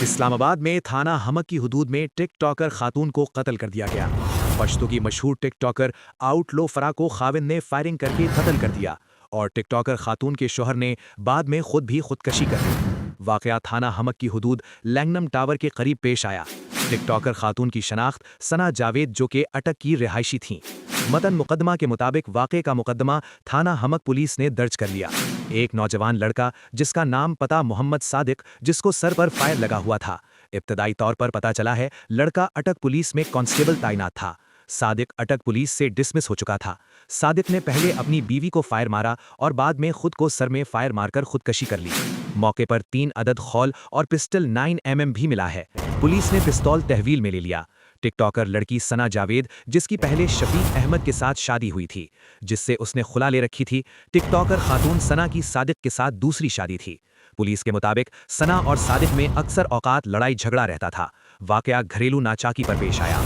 इस्लामाबाद में थाना हमक की हुदूद में टिकटॉकर खातून को कत्ल कर दिया गया। पश्तो की मशहूर टिकटॉकर आउटलो फरा को खाविंद ने फायरिंग करके कत्ल कर दिया और टिकटॉकर खातून के शोहर ने बाद में खुद भी खुदकशी कर ली। वाकया थाना हमक की हुदूद लैंगनम टावर के करीब पेश आया। टिकटॉकर खातून की शनाख्त सना जावेद जो के अटक की रिहायशी थीं। मतन मुकदमा के मुताबिक वाक़े का मुकदमा थाना हमक पुलिस ने दर्ज कर लिया। एक नौजवान लड़का जिसका नाम पता मोहम्मद सादिक, जिसको सर पर फायर लगा हुआ था। इब्तदाई तौर पर पता चला है लड़का अटक पुलिस में कांस्टेबल तैनात था। सादिक अटक पुलिस से डिसमिस हो चुका था। सादिक ने पहले अपनी बीवी को फायर मारा और बाद में खुद को सर में फायर मारकर खुदकशी कर ली। मौके पर 3 अदद खौल और पिस्टल 9mm भी मिला है। पुलिस ने पिस्तौल तहवील में ले लिया। टिकटॉकर लड़की सना जावेद, जिसकी पहले शफीक अहमद के साथ शादी हुई थी, जिससे उसने खुला ले रखी थी। टिकटॉकर खातून सना की सादिक के साथ दूसरी शादी थी। पुलिस के मुताबिक सना और सादिक में अक्सर औकात लड़ाई झगड़ा रहता था। वाकया घरेलू नाचाकी पर पेश आया।